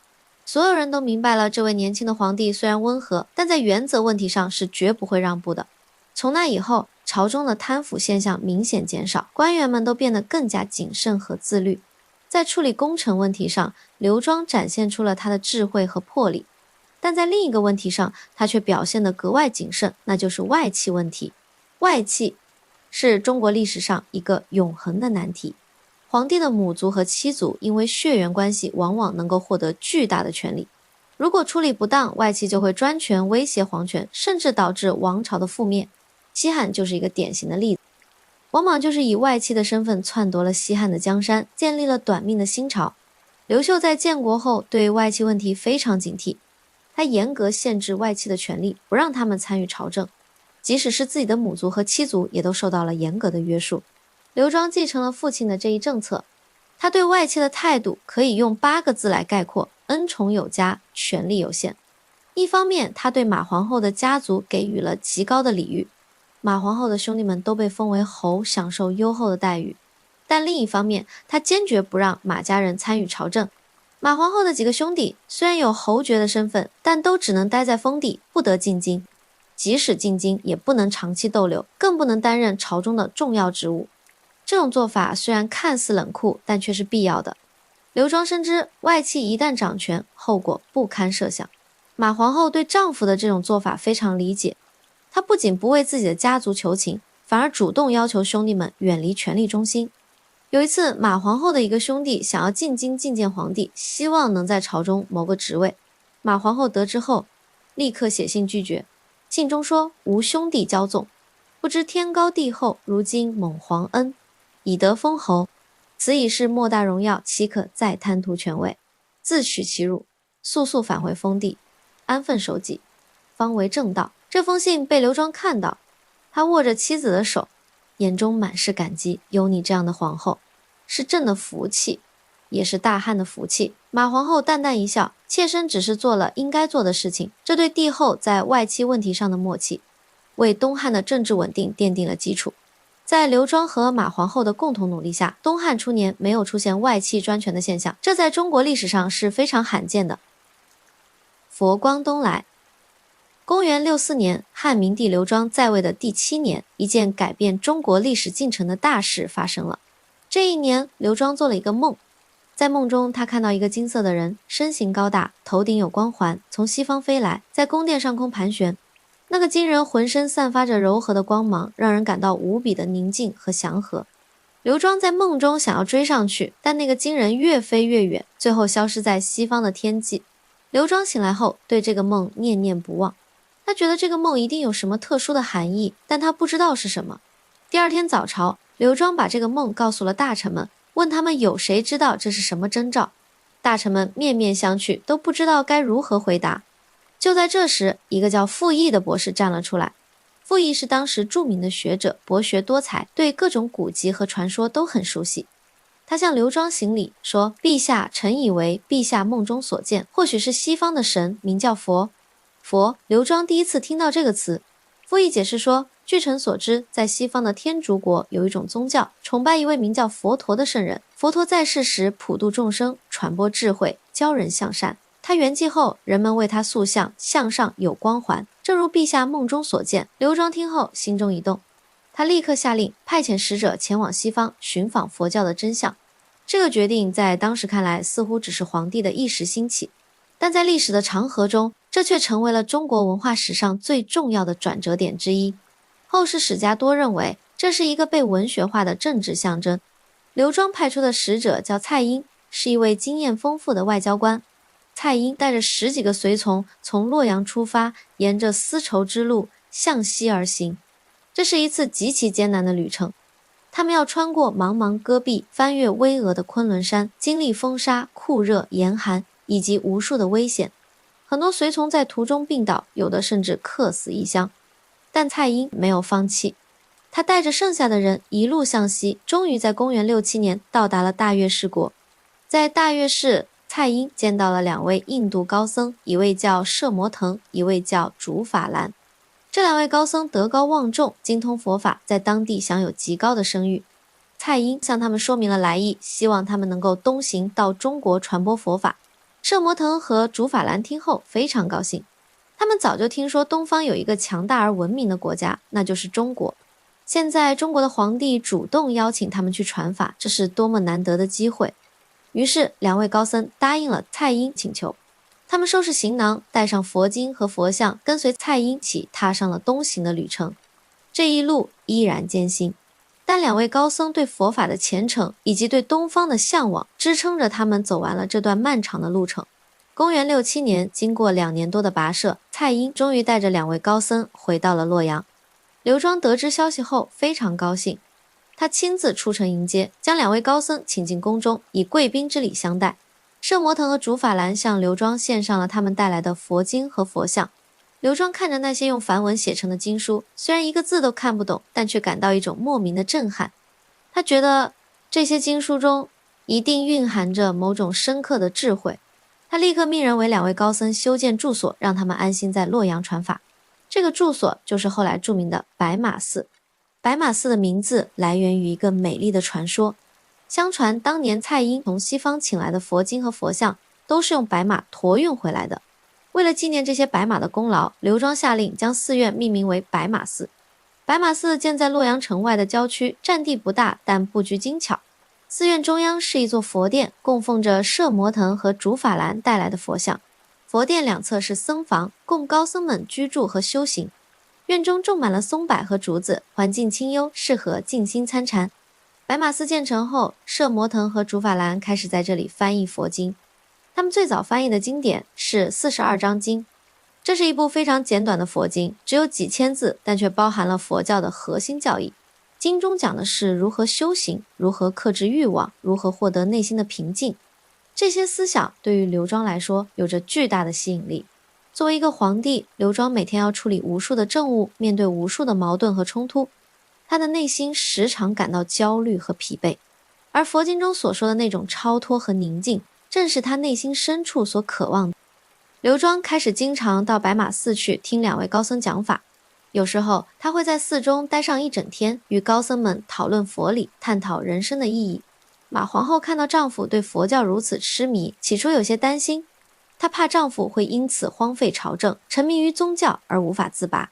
Speaker 1: 所有人都明白了，这位年轻的皇帝虽然温和，但在原则问题上是绝不会让步的。从那以后，朝中的贪腐现象明显减少，官员们都变得更加谨慎和自律。在处理功臣问题上，刘庄展现出了他的智慧和魄力，但在另一个问题上，他却表现得格外谨慎，那就是外戚问题。外戚是中国历史上一个永恒的难题。皇帝的母族和妻族因为血缘关系，往往能够获得巨大的权力。如果处理不当，外戚就会专权威胁皇权，甚至导致王朝的覆灭。西汉就是一个典型的例子，王莽就是以外戚的身份篡夺了西汉的江山，建立了短命的新朝。刘秀在建国后对外戚问题非常警惕，他严格限制外戚的权利，不让他们参与朝政，即使是自己的母族和妻族也都受到了严格的约束。刘庄继承了父亲的这一政策，他对外戚的态度可以用8个字来概括：恩宠有加，权力有限。一方面，他对马皇后的家族给予了极高的礼遇，马皇后的兄弟们都被封为侯，享受优厚的待遇。但另一方面，他坚决不让马家人参与朝政。马皇后的几个兄弟虽然有侯爵的身份，但都只能待在封地，不得进京。即使进京，也不能长期逗留，更不能担任朝中的重要职务。这种做法虽然看似冷酷，但却是必要的。刘庄深知外戚一旦掌权，后果不堪设想。马皇后对丈夫的这种做法非常理解，她不仅不为自己的家族求情，反而主动要求兄弟们远离权力中心。有一次，马皇后的一个兄弟想要进京觐见皇帝，希望能在朝中谋个职位。马皇后得知后，立刻写信拒绝，信中说：“吾兄弟骄纵，不知天高地厚，如今蒙皇恩，以得封侯，此已是莫大荣耀，岂可再贪图权位？自取其辱，速速返回封地，安分守己，方为正道。”这封信被刘庄看到，他握着妻子的手，眼中满是感激。有你这样的皇后，是朕的福气，也是大汉的福气。马皇后淡淡一笑，妾身只是做了应该做的事情。这对帝后在外戚问题上的默契，为东汉的政治稳定奠定了基础。在刘庄和马皇后的共同努力下，东汉初年没有出现外戚专权的现象，这在中国历史上是非常罕见的。佛光东来。公元64年，汉明帝刘庄在位的第7年，一件改变中国历史进程的大事发生了。这一年，刘庄做了一个梦，在梦中他看到一个金色的人，身形高大，头顶有光环，从西方飞来，在宫殿上空盘旋。那个金人浑身散发着柔和的光芒，让人感到无比的宁静和祥和。刘庄在梦中想要追上去，但那个金人越飞越远，最后消失在西方的天际。刘庄醒来后，对这个梦念念不忘。他觉得这个梦一定有什么特殊的含义，但他不知道是什么。第二天早朝，刘庄把这个梦告诉了大臣们，问他们有谁知道这是什么征兆。大臣们面面相觑，都不知道该如何回答。就在这时，一个叫傅毅的博士站了出来。傅毅是当时著名的学者，博学多才，对各种古籍和传说都很熟悉。他向刘庄行礼，说：“陛下，臣以为陛下梦中所见，或许是西方的神，名叫佛。”佛，刘庄第一次听到这个词。傅毅解释说，据臣所知，在西方的天竺国有一种宗教，崇拜一位名叫佛陀的圣人。佛陀在世时普度众生，传播智慧，教人向善。他圆寂后，人们为他塑像，像上有光环，正如陛下梦中所见。刘庄听后心中一动，他立刻下令派遣使者前往西方寻访佛教的真相。这个决定在当时看来似乎只是皇帝的一时兴起，但在历史的长河中，这却成为了中国文化史上最重要的转折点之一。后世史家多认为这是一个被文学化的政治象征。刘庄派出的使者叫蔡英，是一位经验丰富的外交官。蔡英带着10几个随从从洛阳出发，沿着丝绸之路向西而行。这是一次极其艰难的旅程，他们要穿过茫茫戈壁，翻越巍峨的昆仑山，经历风沙、酷热、严寒以及无数的危险。很多随从在途中病倒，有的甚至客死异乡。但蔡英没有放弃，他带着剩下的人一路向西，终于在公元6、7年到达了大月氏国。在大月氏，蔡英见到了2位印度高僧，一位叫摄摩腾，一位叫竺法兰。这2位高僧德高望重，精通佛法，在当地享有极高的声誉。蔡英向他们说明了来意，希望他们能够东行到中国传播佛法。摄摩腾和竺法兰听后非常高兴，他们早就听说东方有一个强大而文明的国家，那就是中国。现在中国的皇帝主动邀请他们去传法，这是多么难得的机会。于是2位高僧答应了蔡英请求，他们收拾行囊，带上佛经和佛像，跟随蔡英一起踏上了东行的旅程。这一路依然艰辛，但2位高僧对佛法的虔诚以及对东方的向往，支撑着他们走完了这段漫长的路程。公元6、7年，经过2年多的跋涉，蔡英终于带着2位高僧回到了洛阳。刘庄得知消息后非常高兴，他亲自出城迎接，将2位高僧请进宫中，以贵宾之礼相待。摄摩腾和竺法兰向刘庄献上了他们带来的佛经和佛像。刘庄看着那些用梵文写成的经书，虽然一个字都看不懂，但却感到一种莫名的震撼。他觉得这些经书中一定蕴含着某种深刻的智慧。他立刻命人为2位高僧修建住所，让他们安心在洛阳传法。这个住所就是后来著名的白马寺。白马寺的名字来源于一个美丽的传说。相传当年蔡英从西方请来的佛经和佛像都是用白马驮运回来的。为了纪念这些白马的功劳，刘庄下令将寺院命名为白马寺。白马寺建在洛阳城外的郊区，占地不大，但布局精巧。寺院中央是一座佛殿，供奉着摄摩腾和竺法兰带来的佛像。佛殿2侧是僧房，供高僧们居住和修行。院中种满了松柏和竹子，环境清幽，适合静心参禅。白马寺建成后，摄摩腾和竺法兰开始在这里翻译佛经。他们最早翻译的经典是42章经，这是一部非常简短的佛经，只有几千字，但却包含了佛教的核心教义。经中讲的是如何修行，如何克制欲望，如何获得内心的平静。这些思想对于刘庄来说有着巨大的吸引力。作为一个皇帝，刘庄每天要处理无数的政务，面对无数的矛盾和冲突，他的内心时常感到焦虑和疲惫。而佛经中所说的那种超脱和宁静，正是他内心深处所渴望的。刘庄开始经常到白马寺去听2位高僧讲法，有时候他会在寺中待上1整天，与高僧们讨论佛理，探讨人生的意义。马皇后看到丈夫对佛教如此痴迷，起初有些担心，她怕丈夫会因此荒废朝政，沉迷于宗教而无法自拔。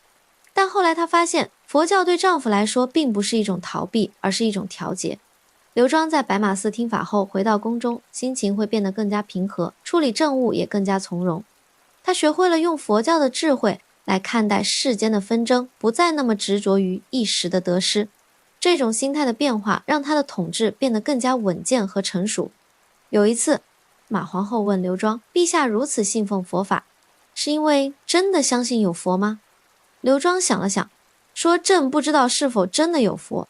Speaker 1: 但后来她发现，佛教对丈夫来说并不是一种逃避，而是一种调节。刘庄在白马寺听法后回到宫中，心情会变得更加平和，处理政务也更加从容。他学会了用佛教的智慧来看待世间的纷争，不再那么执着于一时的得失。这种心态的变化让他的统治变得更加稳健和成熟。有一次，马皇后问刘庄：“陛下如此信奉佛法，是因为真的相信有佛吗？”刘庄想了想，说：“朕不知道是否真的有佛，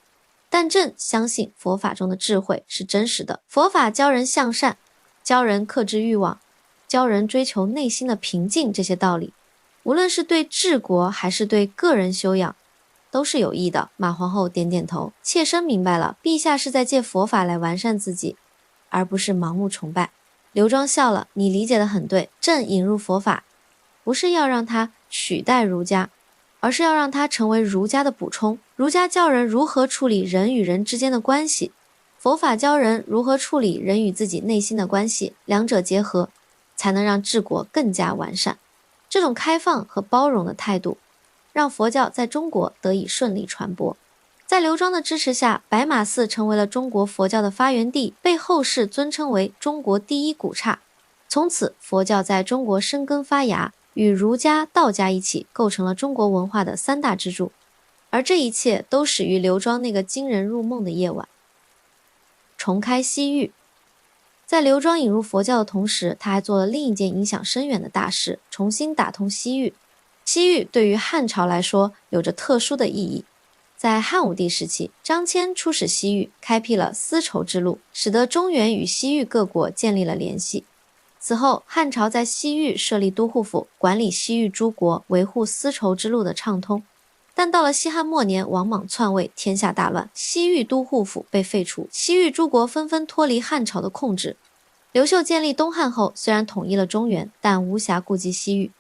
Speaker 1: 但朕相信佛法中的智慧是真实的。佛法教人向善，教人克制欲望，教人追求内心的平静，这些道理，无论是对治国还是对个人修养，都是有益的。”马皇后点点头，切身明白了，陛下是在借佛法来完善自己，而不是盲目崇拜。刘庄笑了：“你理解得很对，朕引入佛法，不是要让它取代儒家，而是要让它成为儒家的补充。儒家教人如何处理人与人之间的关系，佛法教人如何处理人与自己内心的关系，两者结合，才能让治国更加完善。这种开放和包容的态度，让佛教在中国得以顺利传播。在刘庄的支持下，白马寺成为了中国佛教的发源地，被后世尊称为中国第一古刹。从此，佛教在中国生根发芽，与儒家、道家一起构成了中国文化的三大支柱。而这一切都始于刘庄那个惊人入梦的夜晚。重开西域。在刘庄引入佛教的同时，他还做了另一件影响深远的大事，重新打通西域。西域对于汉朝来说有着特殊的意义。在汉武帝时期，张骞出使西域，开辟了丝绸之路，使得中原与西域各国建立了联系。此后，汉朝在西域设立都护府，管理西域诸国，维护丝绸之路的畅通。但到了西汉末年，王莽篡位，天下大乱，西域都护府被废除，西域诸国纷纷脱离汉朝的控制。刘秀建立东汉后，虽然统一了中原，但无暇顾及西域。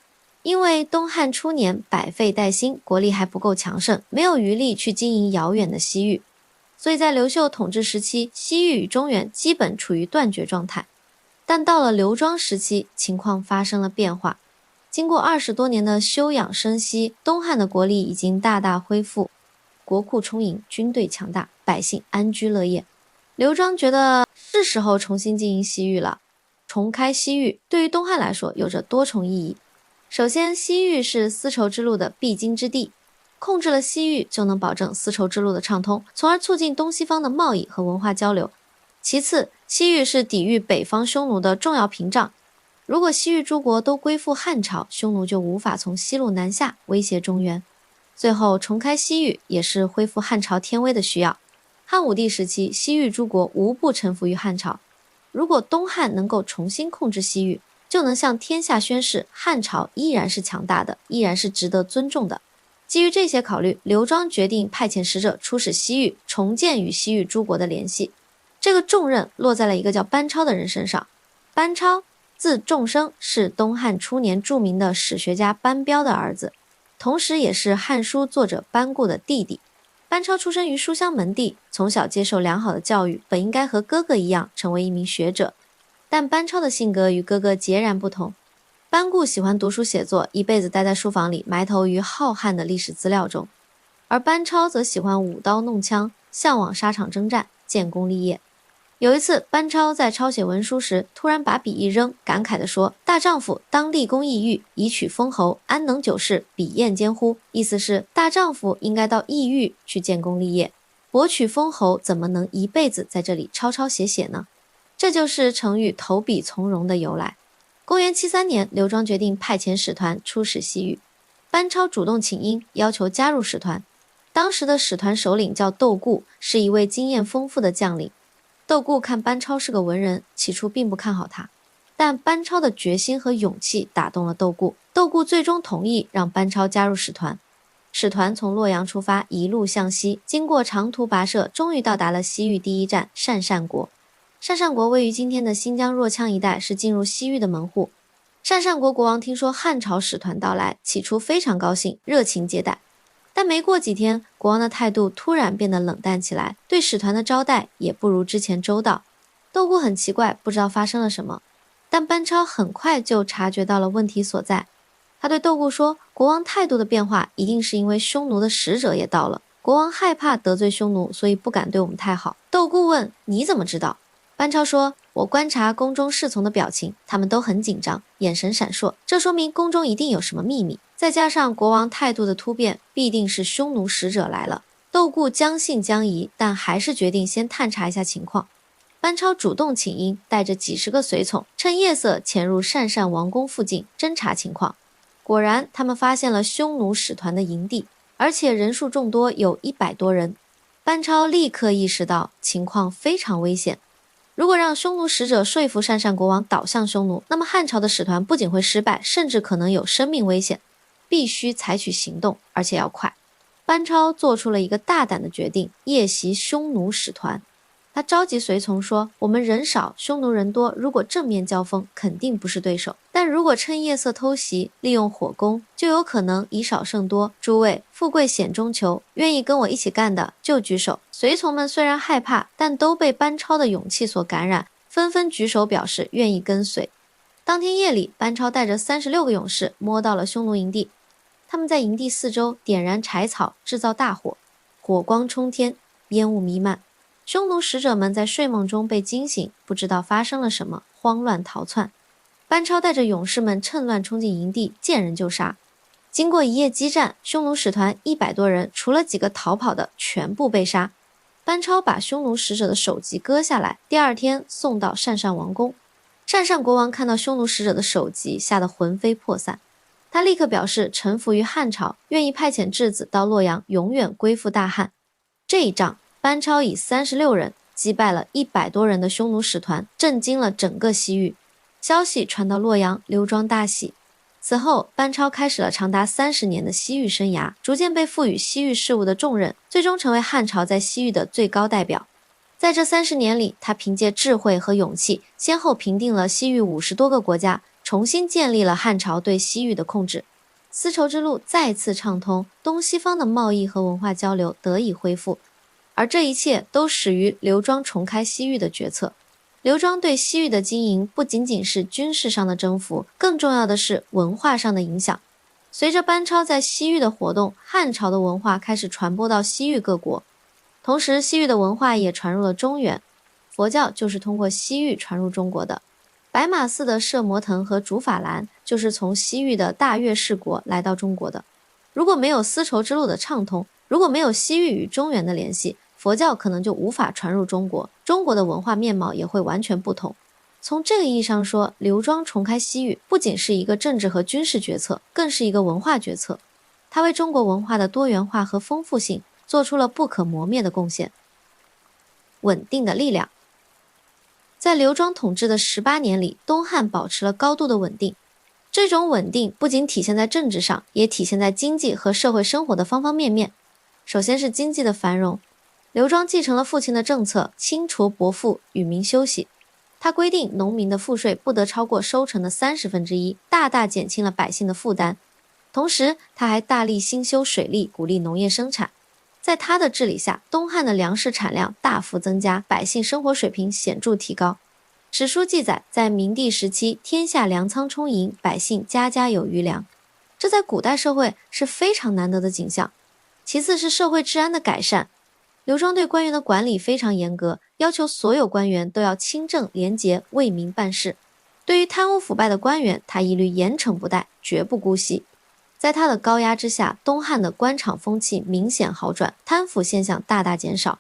Speaker 1: 因为东汉初年百废待兴，国力还不够强盛，没有余力去经营遥远的西域，所以在刘秀统治时期，西域与中原基本处于断绝状态。但到了刘庄时期，情况发生了变化。经过20多年的休养生息，东汉的国力已经大大恢复，国库充盈，军队强大，百姓安居乐业。刘庄觉得是时候重新经营西域了。重开西域对于东汉来说有着多重意义。首先，西域是丝绸之路的必经之地，控制了西域就能保证丝绸之路的畅通，从而促进东西方的贸易和文化交流。其次，西域是抵御北方匈奴的重要屏障，如果西域诸国都归附汉朝，匈奴就无法从西路南下，威胁中原。最后，重开西域也是恢复汉朝天威的需要。汉武帝时期，西域诸国无不臣服于汉朝，如果东汉能够重新控制西域，就能向天下宣示汉朝依然是强大的，依然是值得尊重的。基于这些考虑，刘庄决定派遣使者出使西域，重建与西域诸国的联系。这个重任落在了一个叫班超的人身上。班超字仲生，是东汉初年著名的史学家班彪的儿子，同时也是《汉书》作者班固的弟弟。班超出生于书香门第，从小接受良好的教育，本应该和哥哥一样成为一名学者。但班超的性格与哥哥截然不同。班固喜欢读书写作，一辈子待在书房里，埋头于浩瀚的历史资料中；而班超则喜欢舞刀弄枪，向往沙场征战，建功立业。有一次，班超在抄写文书时，突然把笔一扔，感慨地说：“大丈夫当立功异域，以取封侯，安能久视，比燕间乎？”意思是大丈夫应该到异域去建功立业，博取封侯怎么能一辈子在这里抄抄写写呢？这就是成语投笔从戎的由来。公元73年，刘庄决定派遣使团出使西域，班超主动请缨，要求加入使团。当时的使团首领叫窦固，是一位经验丰富的将领。窦固看班超是个文人，起初并不看好他，但班超的决心和勇气打动了窦固，窦固最终同意让班超加入使团。使团从洛阳出发，一路向西，经过长途跋涉，终于到达了西域第一站鄯善国。鄯善国位于今天的新疆若羌一带，是进入西域的门户。鄯善国国王听说汉朝使团到来，起初非常高兴，热情接待。但没过几天，国王的态度突然变得冷淡起来，对使团的招待也不如之前周到。窦固很奇怪，不知道发生了什么，但班超很快就察觉到了问题所在。他对窦固说，国王态度的变化一定是因为匈奴的使者也到了，国王害怕得罪匈奴，所以不敢对我们太好。窦固问，你怎么知道？班超说，我观察宫中侍从的表情，他们都很紧张，眼神闪烁，这说明宫中一定有什么秘密，再加上国王态度的突变，必定是匈奴使者来了。窦固将信将疑，但还是决定先探查一下情况。班超主动请缨，带着几十个随从，趁夜色潜入鄯善王宫附近侦查情况。果然，他们发现了匈奴使团的营地，而且人数众多，有100多人。班超立刻意识到情况非常危险。如果让匈奴使者说服鄯善国王倒向匈奴，那么汉朝的使团不仅会失败，甚至可能有生命危险，必须采取行动，而且要快。班超做出了一个大胆的决定，夜袭匈奴使团。他召集随从说，我们人少，匈奴人多，如果正面交锋，肯定不是对手。但如果趁夜色偷袭，利用火攻，就有可能以少胜多。诸位，富贵险中求，愿意跟我一起干的就举手。随从们虽然害怕，但都被班超的勇气所感染，纷纷举手表示愿意跟随。当天夜里，班超带着36个勇士摸到了匈奴营地，他们在营地四周点燃柴草，制造大火，火光冲天，烟雾弥漫。匈奴使者们在睡梦中被惊醒，不知道发生了什么，慌乱逃窜。班超带着勇士们趁乱冲进营地，见人就杀。经过一夜激战，匈奴使团100多人，除了几个逃跑的，全部被杀。班超把匈奴使者的首级割下来，第二天送到鄯善王宫。鄯善国王看到匈奴使者的首级，吓得魂飞魄散。他立刻表示臣服于汉朝，愿意派遣质子到洛阳，永远归附大汉。这一仗，班超以36人击败了100多人的匈奴使团，震惊了整个西域。消息传到洛阳，刘庄大喜。此后，班超开始了长达30年的西域生涯，逐渐被赋予西域事务的重任，最终成为汉朝在西域的最高代表。在这30年里，他凭借智慧和勇气，先后平定了西域50多个国家，重新建立了汉朝对西域的控制。丝绸之路再次畅通，东西方的贸易和文化交流得以恢复。而这一切都始于刘庄重开西域的决策。刘庄对西域的经营不仅仅是军事上的征服，更重要的是文化上的影响。随着班超在西域的活动，汉朝的文化开始传播到西域各国，同时西域的文化也传入了中原。佛教就是通过西域传入中国的。白马寺的摄摩腾和竺法兰就是从西域的大月氏国来到中国的。如果没有丝绸之路的畅通，如果没有西域与中原的联系，佛教可能就无法传入中国，中国的文化面貌也会完全不同。从这个意义上说，刘庄重开西域不仅是一个政治和军事决策，更是一个文化决策。它为中国文化的多元化和丰富性做出了不可磨灭的贡献。稳定的力量。在刘庄统治的18年里，东汉保持了高度的稳定。这种稳定不仅体现在政治上，也体现在经济和社会生活的方方面面。首先是经济的繁荣。刘庄继承了父亲的政策，清除薄赋，与民休息。他规定农民的赋税不得超过收成的1/30，大大减轻了百姓的负担。同时，他还大力兴修水利，鼓励农业生产。在他的治理下，东汉的粮食产量大幅增加，百姓生活水平显著提高。史书记载，在明帝时期，天下粮仓充盈，百姓家家有余粮。这在古代社会是非常难得的景象。其次是社会治安的改善。刘庄对官员的管理非常严格，要求所有官员都要清正廉洁，为民办事。对于贪污腐败的官员，他一律严惩不贷，绝不姑息。在他的高压之下，东汉的官场风气明显好转，贪腐现象大大减少。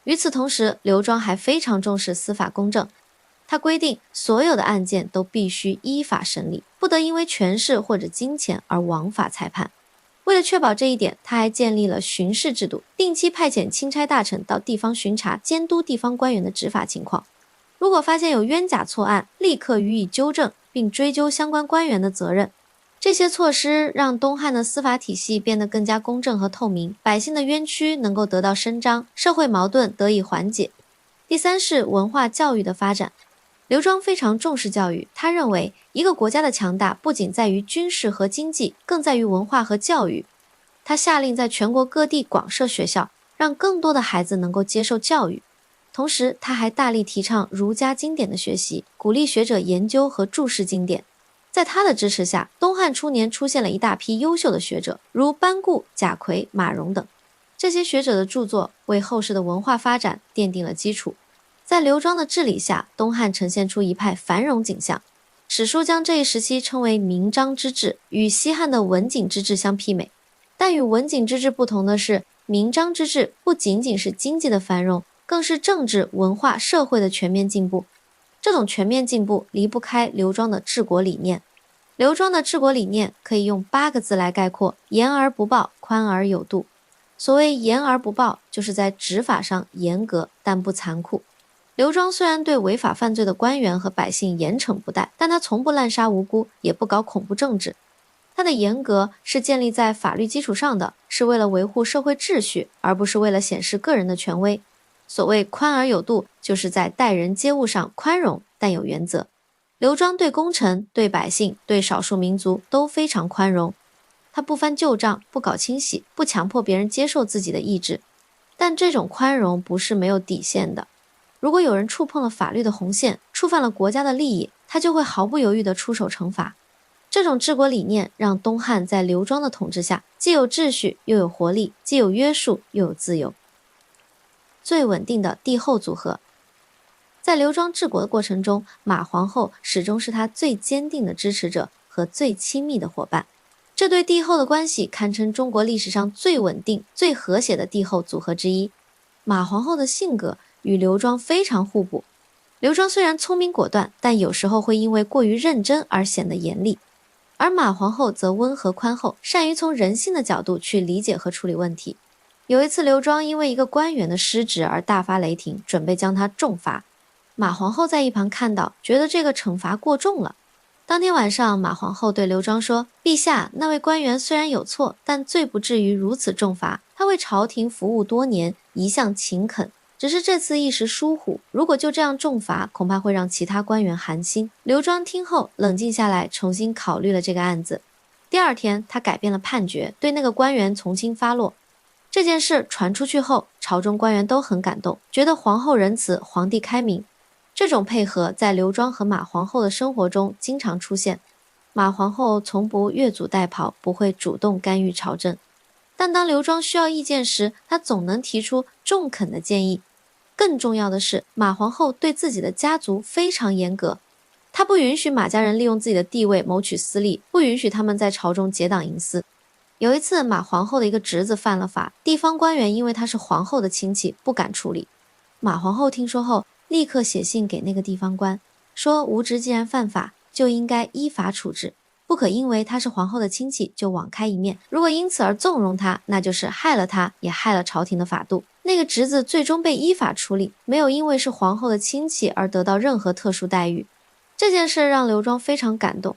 Speaker 1: 与此同时，刘庄还非常重视司法公正。他规定所有的案件都必须依法审理，不得因为权势或者金钱而枉法裁判。为了确保这一点，他还建立了巡视制度，定期派遣钦差大臣到地方巡查，监督地方官员的执法情况。如果发现有冤假错案，立刻予以纠正，并追究相关官员的责任。这些措施让东汉的司法体系变得更加公正和透明，百姓的冤屈能够得到伸张，社会矛盾得以缓解。第三是文化教育的发展。刘庄非常重视教育，他认为一个国家的强大不仅在于军事和经济，更在于文化和教育。他下令在全国各地广设学校，让更多的孩子能够接受教育。同时，他还大力提倡儒家经典的学习，鼓励学者研究和注释经典。在他的支持下，东汉初年出现了一大批优秀的学者，如班固、贾逵、马融等。这些学者的著作为后世的文化发展奠定了基础。在刘庄的治理下，东汉呈现出一派繁荣景象。史书将这一时期称为明章之治，与西汉的文景之治相媲美。但与文景之治不同的是，明章之治不仅仅是经济的繁荣，更是政治、文化、社会的全面进步。这种全面进步离不开刘庄的治国理念。刘庄的治国理念可以用8个字来概括：严而不暴，宽而有度。所谓严而不暴，就是在执法上严格但不残酷。刘庄虽然对违法犯罪的官员和百姓严惩不贷，但他从不滥杀无辜，也不搞恐怖政治。他的严格是建立在法律基础上的，是为了维护社会秩序，而不是为了显示个人的权威。所谓宽而有度，就是在待人接物上宽容但有原则。刘庄对功臣、对百姓、对少数民族都非常宽容，他不翻旧账，不搞清洗，不强迫别人接受自己的意志。但这种宽容不是没有底线的，如果有人触碰了法律的红线，触犯了国家的利益，他就会毫不犹豫地出手惩罚。这种治国理念让东汉在刘庄的统治下，既有秩序又有活力，既有约束又有自由。最稳定的帝后组合。在刘庄治国的过程中，马皇后始终是他最坚定的支持者和最亲密的伙伴。这对帝后的关系堪称中国历史上最稳定、最和谐的帝后组合之一。马皇后的性格与刘庄非常互补。刘庄虽然聪明果断，但有时候会因为过于认真而显得严厉，而马皇后则温和宽厚，善于从人性的角度去理解和处理问题。有一次，刘庄因为一个官员的失职而大发雷霆，准备将他重罚。马皇后在一旁看到，觉得这个惩罚过重了。当天晚上，马皇后对刘庄说：“陛下，那位官员虽然有错，但罪不至于如此重罚。他为朝廷服务多年，一向勤恳，只是这次一时疏忽，如果就这样重罚，恐怕会让其他官员寒心。”刘庄听后冷静下来，重新考虑了这个案子。第二天，他改变了判决，对那个官员从轻发落。这件事传出去后，朝中官员都很感动，觉得皇后仁慈，皇帝开明。这种配合在刘庄和马皇后的生活中经常出现。马皇后从不越俎代庖，不会主动干预朝政，但当刘庄需要意见时，她总能提出中肯的建议。更重要的是，马皇后对自己的家族非常严格，她不允许马家人利用自己的地位谋取私利，不允许他们在朝中结党营私。有一次，马皇后的一个侄子犯了法，地方官员因为他是皇后的亲戚，不敢处理。马皇后听说后，立刻写信给那个地方官，说无职既然犯法，就应该依法处置，不可因为他是皇后的亲戚就网开一面，如果因此而纵容他，那就是害了他，也害了朝廷的法度。那个侄子最终被依法处理，没有因为是皇后的亲戚而得到任何特殊待遇。这件事让刘庄非常感动，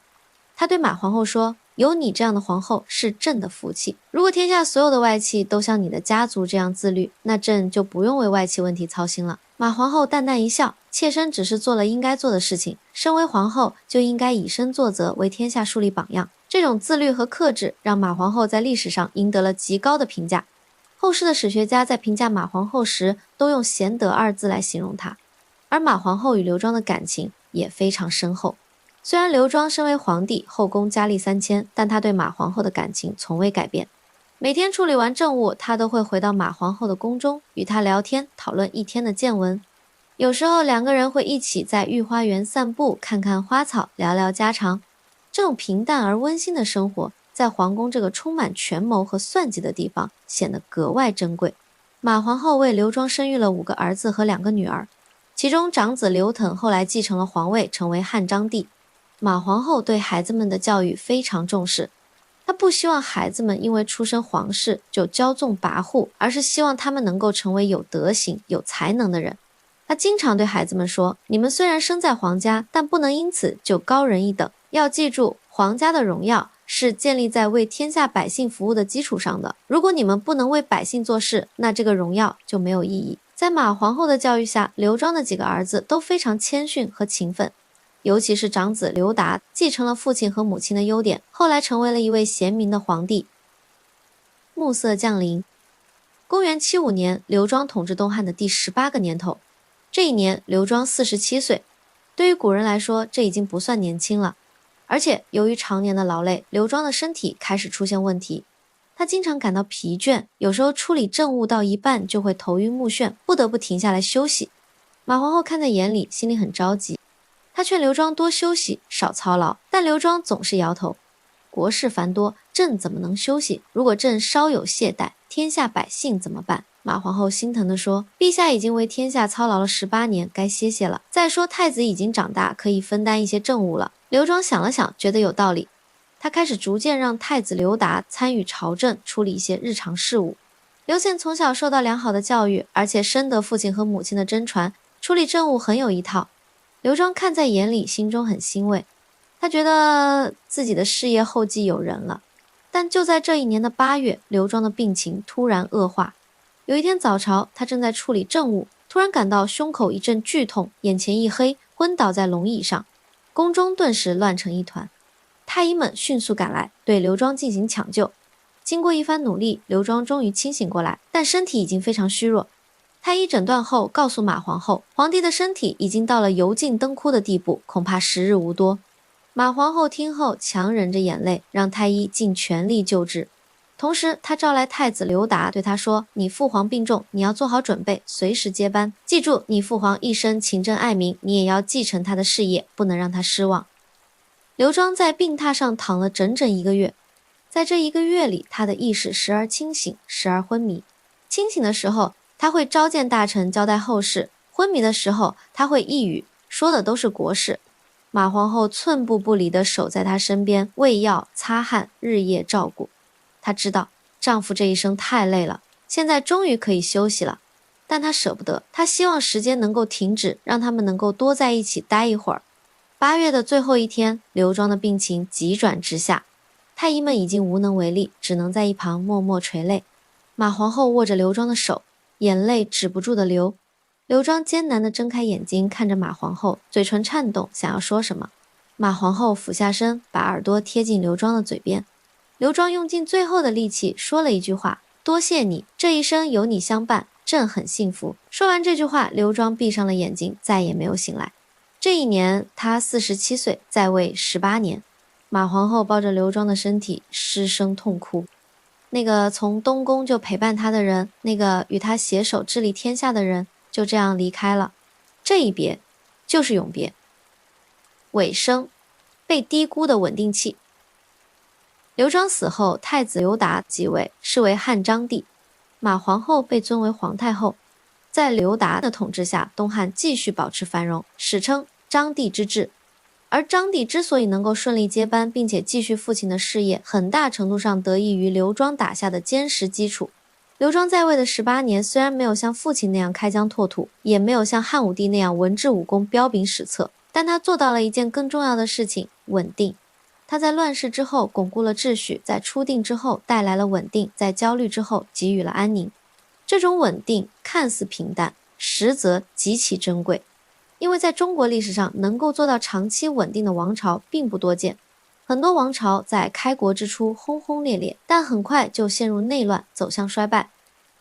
Speaker 1: 他对马皇后说：“有你这样的皇后是朕的福气。如果天下所有的外戚都像你的家族这样自律，那朕就不用为外戚问题操心了。”马皇后淡淡一笑，妾身只是做了应该做的事情，身为皇后就应该以身作则，为天下树立榜样。这种自律和克制让马皇后在历史上赢得了极高的评价。后世的史学家在评价马皇后时都用贤德二字来形容她，而马皇后与刘庄的感情也非常深厚。虽然刘庄身为皇帝，后宫佳丽3000，但他对马皇后的感情从未改变。每天处理完政务，他都会回到马皇后的宫中，与她聊天，讨论一天的见闻。有时候两个人会一起在御花园散步，看看花草，聊聊家常。这种平淡而温馨的生活，在皇宫这个充满权谋和算计的地方，显得格外珍贵。马皇后为刘庄生育了5个儿子和2个女儿，其中长子刘腾后来继承了皇位，成为汉章帝。马皇后对孩子们的教育非常重视，她不希望孩子们因为出身皇室就骄纵跋扈，而是希望他们能够成为有德行、有才能的人。她经常对孩子们说：“你们虽然生在皇家，但不能因此就高人一等。要记住，皇家的荣耀是建立在为天下百姓服务的基础上的。如果你们不能为百姓做事，那这个荣耀就没有意义。”在马皇后的教育下，刘庄的几个儿子都非常谦逊和勤奋。尤其是长子刘达继承了父亲和母亲的优点，后来成为了一位贤明的皇帝。暮色降临，公元75年，刘庄统治东汉的第18个年头。这一年，刘庄47岁，对于古人来说，这已经不算年轻了。而且由于常年的劳累，刘庄的身体开始出现问题。他经常感到疲倦，有时候处理政务到一半就会头晕目眩，不得不停下来休息。马皇后看在眼里，心里很着急。他劝刘庄多休息，少操劳，但刘庄总是摇头。国事繁多，朕怎么能休息？如果朕稍有懈怠，天下百姓怎么办？马皇后心疼地说：“陛下已经为天下操劳了18年，该歇歇了。再说太子已经长大，可以分担一些政务了。”刘庄想了想，觉得有道理。他开始逐渐让太子刘达参与朝政，处理一些日常事务。刘宪从小受到良好的教育，而且深得父亲和母亲的真传，处理政务很有一套。刘庄看在眼里，心中很欣慰。他觉得自己的事业后继有人了。但就在这一年的8月，刘庄的病情突然恶化。有一天早朝，他正在处理政务，突然感到胸口一阵剧痛，眼前一黑，昏倒在龙椅上，宫中顿时乱成一团。太医们迅速赶来，对刘庄进行抢救。经过一番努力，刘庄终于清醒过来，但身体已经非常虚弱。太医诊断后告诉马皇后，皇帝的身体已经到了油尽灯枯的地步，恐怕时日无多。马皇后听后强忍着眼泪，让太医尽全力救治。同时她召来太子刘达，对他说，你父皇病重，你要做好准备，随时接班。记住，你父皇一生勤政爱民，你也要继承他的事业，不能让他失望。刘庄在病榻上躺了整整1个月，在这1个月里，他的意识时而清醒，时而昏迷。清醒的时候，他会召见大臣交代后事；昏迷的时候，他会呓语，说的都是国事。马皇后寸步不离地守在他身边，喂药、擦汗，日夜照顾。她知道丈夫这一生太累了，现在终于可以休息了，但她舍不得，她希望时间能够停止，让他们能够多在一起待一会儿。8月的最后一天，刘庄的病情急转直下，太医们已经无能为力，只能在一旁默默垂泪。马皇后握着刘庄的手，眼泪止不住的流。刘庄艰难地睁开眼睛，看着马皇后，嘴唇颤动，想要说什么。马皇后俯下身，把耳朵贴近刘庄的嘴边。刘庄用尽最后的力气说了一句话，多谢你，这一生有你相伴，朕很幸福。说完这句话，刘庄闭上了眼睛，再也没有醒来。这一年他47岁，在位18年。马皇后抱着刘庄的身体失声痛哭。那个从东宫就陪伴他的人，那个与他携手治理天下的人，就这样离开了。这一别就是永别。尾声，被低估的稳定器。刘庄死后，太子刘达即位，是为汉章帝。马皇后被尊为皇太后。在刘达的统治下，东汉继续保持繁荣，史称章帝之治。而章帝之所以能够顺利接班，并且继续父亲的事业，很大程度上得益于刘庄打下的坚实基础。刘庄在位的18年，虽然没有像父亲那样开疆拓土，也没有像汉武帝那样文治武功彪炳史册，但他做到了一件更重要的事情：稳定。他在乱世之后巩固了秩序，在初定之后带来了稳定，在焦虑之后给予了安宁。这种稳定看似平淡，实则极其珍贵。因为在中国历史上能够做到长期稳定的王朝并不多见，很多王朝在开国之初轰轰烈烈，但很快就陷入内乱，走向衰败。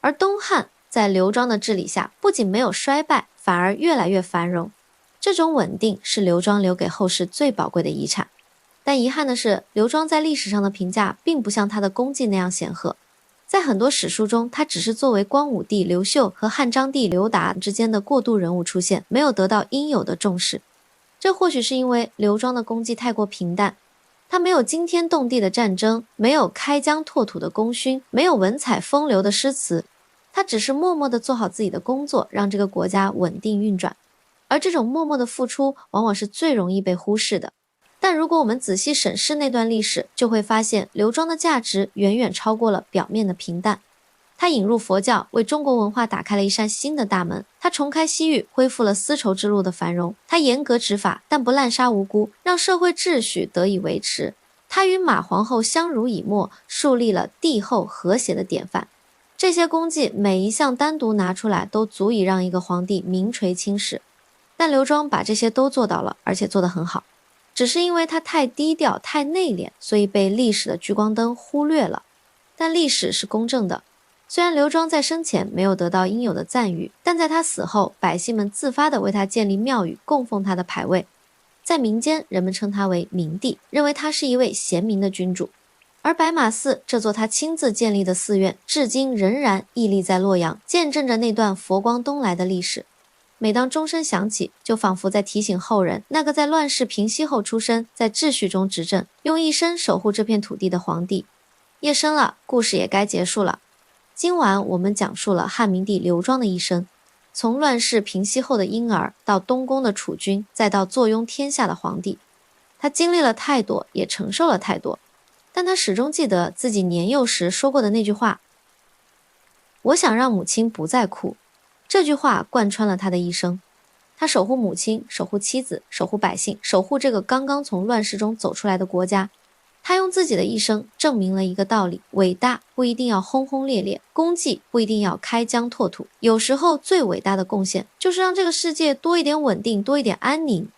Speaker 1: 而东汉在刘庄的治理下，不仅没有衰败，反而越来越繁荣。这种稳定是刘庄留给后世最宝贵的遗产。但遗憾的是，刘庄在历史上的评价并不像他的功绩那样显赫。在很多史书中，他只是作为光武帝刘秀和汉章帝刘达之间的过渡人物出现，没有得到应有的重视。这或许是因为刘庄的功绩太过平淡，他没有惊天动地的战争，没有开疆拓土的功勋，没有文采风流的诗词，他只是默默地做好自己的工作，让这个国家稳定运转。而这种默默的付出，往往是最容易被忽视的。但如果我们仔细审视那段历史，就会发现刘庄的价值远远超过了表面的平淡。他引入佛教，为中国文化打开了一扇新的大门；他重开西域，恢复了丝绸之路的繁荣；他严格执法，但不滥杀无辜，让社会秩序得以维持；他与马皇后相濡以沫，树立了帝后和谐的典范。这些功绩每一项单独拿出来，都足以让一个皇帝名垂青史。但刘庄把这些都做到了，而且做得很好。只是因为他太低调、太内敛，所以被历史的聚光灯忽略了。但历史是公正的，虽然刘庄在生前没有得到应有的赞誉，但在他死后，百姓们自发地为他建立庙宇，供奉他的牌位。在民间，人们称他为明帝，认为他是一位贤明的君主。而白马寺这座他亲自建立的寺院，至今仍然屹立在洛阳，见证着那段佛光东来的历史。每当钟声响起，就仿佛在提醒后人，那个在乱世平息后出生，在秩序中执政，用一生守护这片土地的皇帝。夜深了，故事也该结束了。今晚我们讲述了汉明帝刘庄的一生，从乱世平息后的婴儿，到东宫的储君，再到坐拥天下的皇帝。他经历了太多，也承受了太多，但他始终记得自己年幼时说过的那句话：我想让母亲不再哭。这句话贯穿了他的一生。他守护母亲，守护妻子，守护百姓，守护这个刚刚从乱世中走出来的国家。他用自己的一生证明了一个道理：伟大不一定要轰轰烈烈，功绩不一定要开疆拓土，有时候最伟大的贡献就是让这个世界多一点稳定，多一点安宁。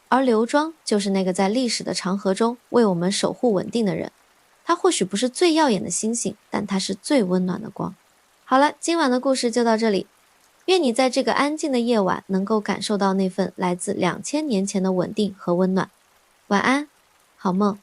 Speaker 1: 而刘庄就是那个在历史的长河中为我们守护稳定的人。他或许不是最耀眼的星星，但他是最温暖的光。好了，今晚的故事就到这里。愿你在这个安静的夜晚能够感受到那份来自2000年前的稳定和温暖。晚安，好梦。